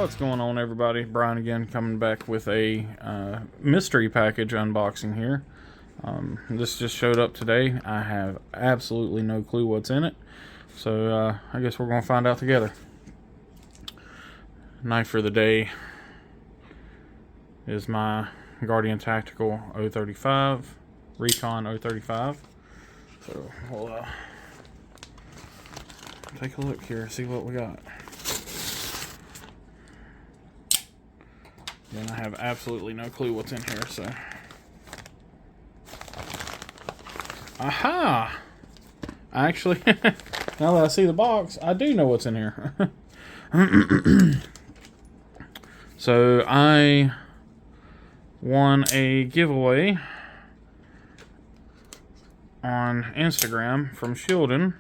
What's going on, everybody? Brian again, coming back with a mystery package unboxing here. This just showed up today. I have absolutely no clue what's in it, so I guess we're going to find out together. Knife for the day is my Guardian Tactical 035, Recon 035. So we'll take a look here, see what we got. And I have absolutely no clue what's in here, so. Aha! Actually, now that I see the box, I do know what's in here. So, I won a giveaway on Instagram from Shieldon.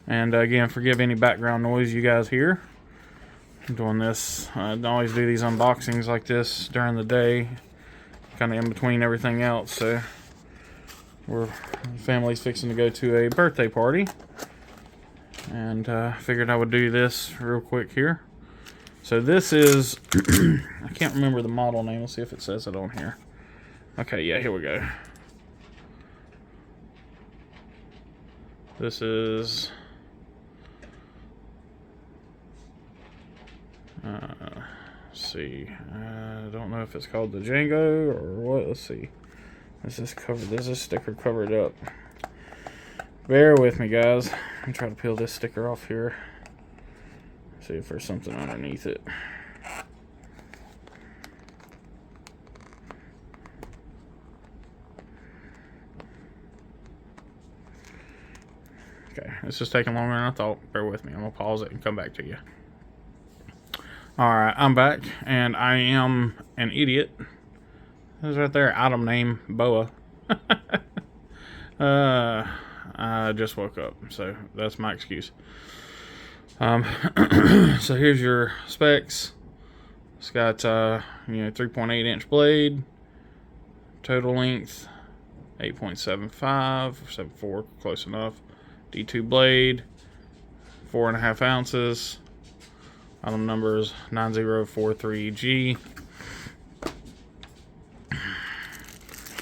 And again, forgive any background noise you guys hear. I'm doing this. I always do these unboxings like this during the day, kind of in between everything else. So family's fixing to go to a birthday party, and figured I would do this real quick here. So this is I can't remember the model name. Let's see if it says it on here. Okay, yeah, here we go. This is let's see. I don't know if it's called the Django or what. Let's see. Is this covered? Is this sticker covered up? Bear with me, guys. I'm trying to peel this sticker off here. See if there's something underneath it. Okay, this is taking longer than I thought. Bear with me. I'm gonna pause it and come back to you. Alright, I'm back, and I am an idiot. There's right there, item name, BOA. I just woke up, so that's my excuse. So here's your specs. It's got 3.8 inch blade, total length 8.75, 7.4, close enough. D2 blade, 4.5 ounces. Item number is 9043G.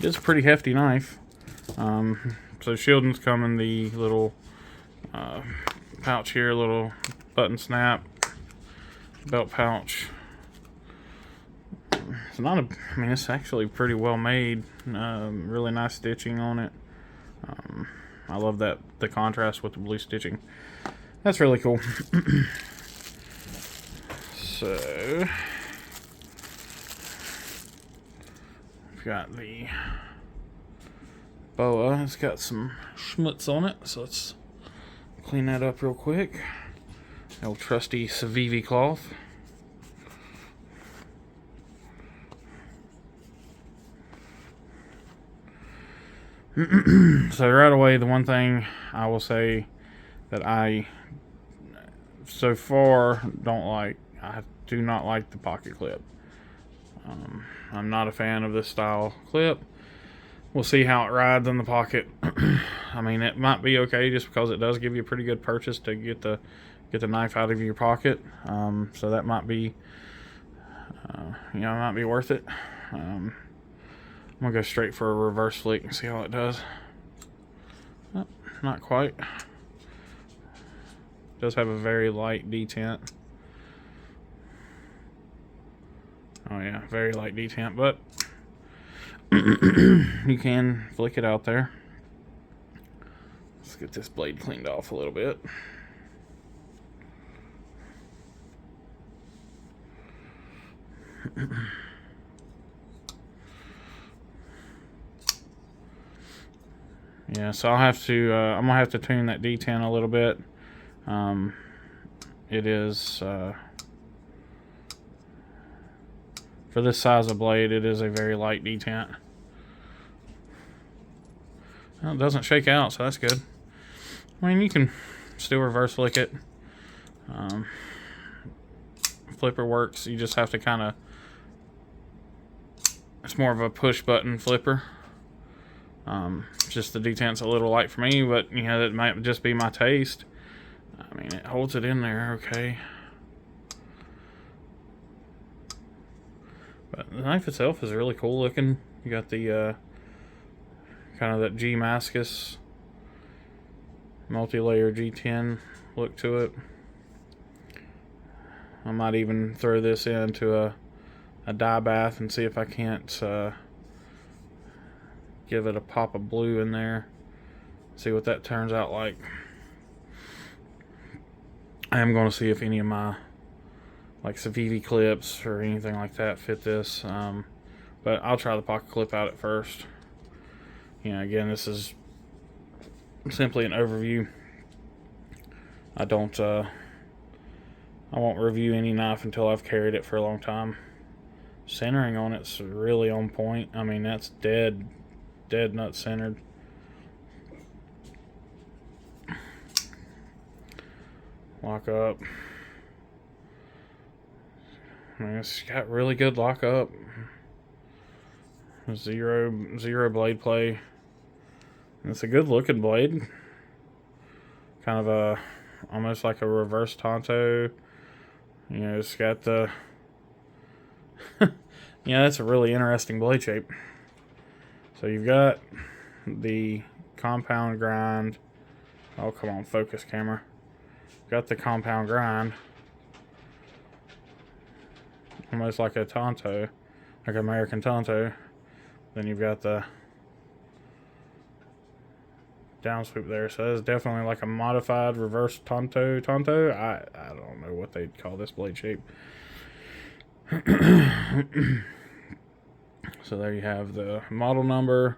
It's a pretty hefty knife. So Shieldon's come in the little pouch here, little button snap belt pouch. It's not a, I mean, it's actually pretty well made. Really nice stitching on it. I love that, the contrast with the blue stitching. That's really cool. So we've got the BOA. It's got some schmutz on it, so let's clean that up real quick. The old trusty Civivi cloth. So right away, the one thing I will say that I so far don't like, I do not like the pocket clip. I'm not a fan of this style clip. We'll see how it rides in the pocket. I mean, it might be okay just because it does give you a pretty good purchase to get the knife out of your pocket. So that might be, might be worth it. I'm gonna go straight for a reverse flick and see how it does. Oh, not quite. It does have a very light detent. Oh yeah, very light detent, but you can flick it out there. Let's get this blade cleaned off a little bit. Yeah, so I'll have to, I'm gonna have to tune that detent a little bit. It is, for this size of blade, it is a very light detent. Well, it doesn't shake out, so that's good. I mean, you can still reverse flick it. Flipper works. You just have to kind of, it's more of a push button flipper. Just the detent's a little light for me, but that might just be my taste. I mean, it holds it in there okay. the knife itself is really cool looking. You got the kind of that Damascus multi-layer G10 look to it. I might even throw this into a dye bath and see if I can't give it a pop of blue in there. See what that turns out like. I am going to see if any of my like Civivi clips or anything like that fit this. But I'll try the pocket clip out at first. You know, again, this is simply an overview. I won't review any knife until I've carried it for a long time. Centering on it's really on point. I mean, that's dead nut centered. Lock up. I mean, it's got really good lock up. Zero blade play. It's a good looking blade. Kind of almost like a reverse Tonto. You know, it's got the yeah, that's a really interesting blade shape. So you've got the compound grind. Oh, come on, focus camera. Got the compound grind. Almost like a Tonto, like American Tonto. Then you've got the down swoop there. So that's definitely like a modified reverse Tonto. I don't know what they'd call this blade shape. So there you have the model number,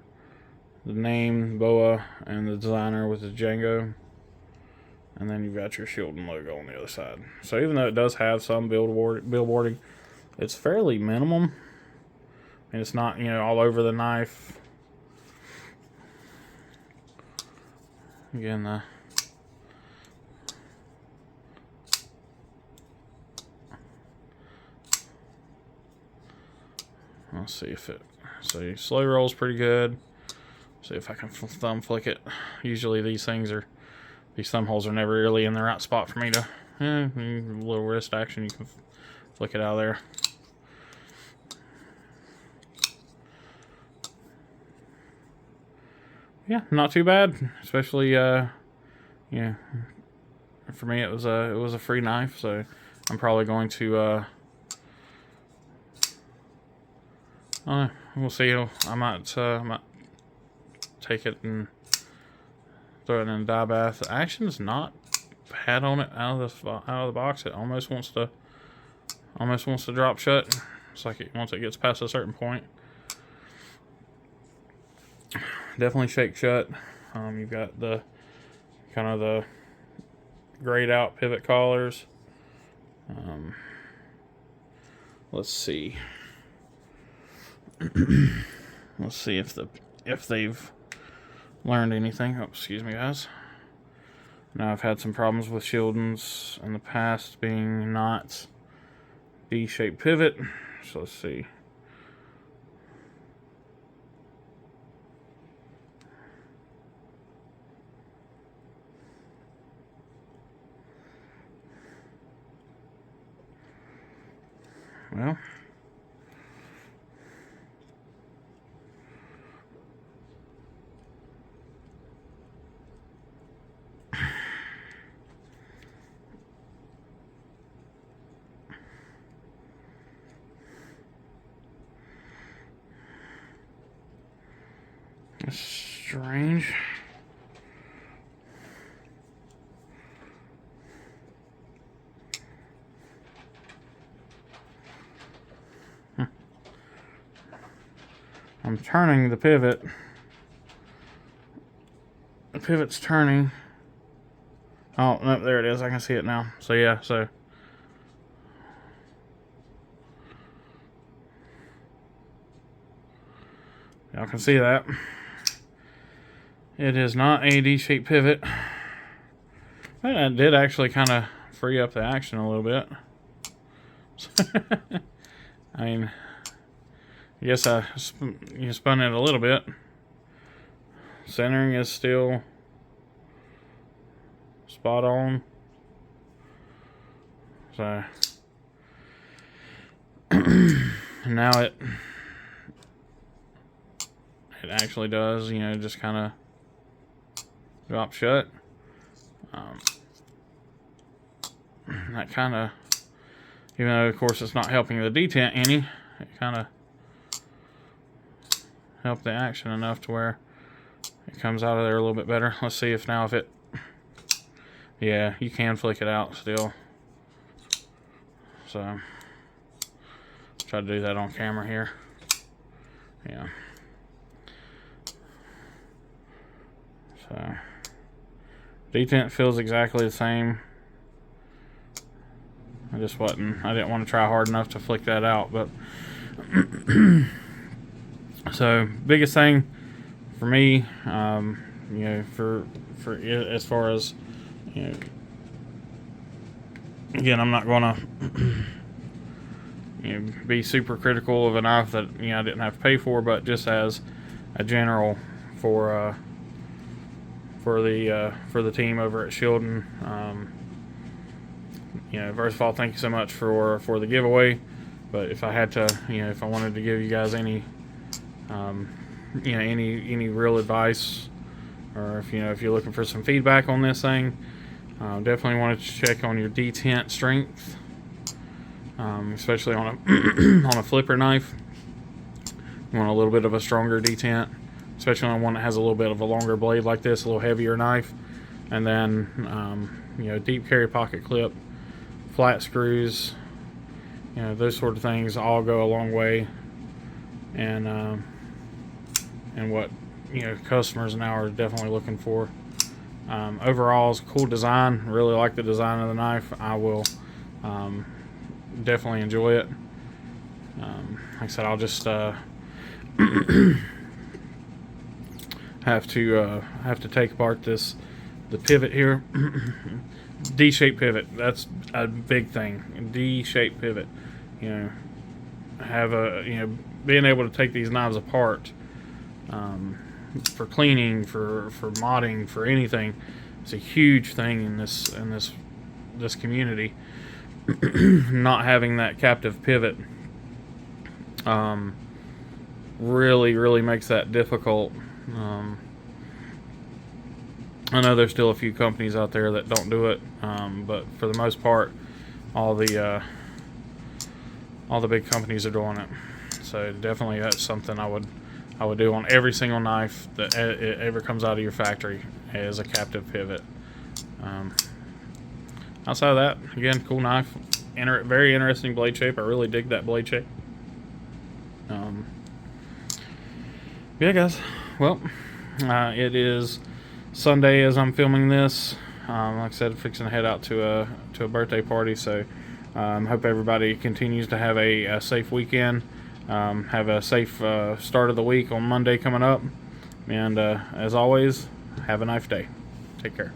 the name, BOA, and the designer with the Django. And then you've got your Shieldon logo on the other side. So even though it does have some billboarding, it's fairly minimum. And it's not, you know, all over the knife. Again, let's see if it. So slow roll's pretty good. See if I can thumb flick it. Usually these thumb holes are never really in the right spot for me to. A little wrist action, you can flick it out of there. Yeah, not too bad. Especially, yeah. For me, it was a free knife, so I'm probably going to. We'll see. I might take it and throw it in a dye bath. The action's not bad on it out of the box. It almost wants to drop shut. It's like once it gets past a certain point. Definitely shake shut. You've got the kind of the grayed out pivot collars. Let's see. Let's see if they've learned anything. Oh, excuse me, guys. Now I've had some problems with Shieldons in the past being not D-shaped pivot. So let's see. Well, that's strange. I'm turning the pivot. The pivot's turning. Oh, no, there it is. I can see it now. So, yeah, so. Y'all can see that. It is not a D-shaped pivot. But it did actually kind of free up the action a little bit. I mean, I guess you spun it a little bit. Centering is still spot on. So And now it actually does, you know, just kind of drop shut. That kind of, even though of course it's not helping the detent any, it kind of helped the action enough to where it comes out of there a little bit better. Let's see if now if it, yeah, you can flick it out still. So try to do that on camera here. Yeah. So detent feels exactly the same. I didn't want to try hard enough to flick that out, but so biggest thing for me, you know, for as far as, you know, again, I'm not gonna you know, be super critical of a knife that, you know, I didn't have to pay for, but just as a general for the team over at Shieldon. You know, first of all, thank you so much for the giveaway. But if I had to, you know, if I wanted to give you guys any, you know, any real advice, or if, you know, if you're looking for some feedback on this thing, definitely want to check on your detent strength, especially on a on a flipper knife. You want a little bit of a stronger detent, especially on one that has a little bit of a longer blade like this, a little heavier knife. And then, you know, deep carry pocket clip, flat screws, you know, those sort of things all go a long way. And what, you know, customers now are definitely looking for. Overall, it's a cool design. Really like the design of the knife. I will definitely enjoy it. Like I said, I'll just have to take apart the pivot here. D-shaped pivot, that's a big thing. D-shaped pivot, you know, you know, being able to take these knives apart for cleaning, for modding, for anything, it's a huge thing in this community. Not having that captive pivot really makes that difficult. I know there's still a few companies out there that don't do it, but for the most part, all the big companies are doing it. So definitely, that's something I would do on every single knife that ever comes out of your factory as a captive pivot. Outside of that, again, cool knife, very interesting blade shape. I really dig that blade shape. Yeah, guys. Well, it is Sunday as I'm filming this. Like I said, fixing to head out to a birthday party. So hope everybody continues to have a safe weekend. Have a safe start of the week on Monday coming up. And as always, have a nice day. Take care.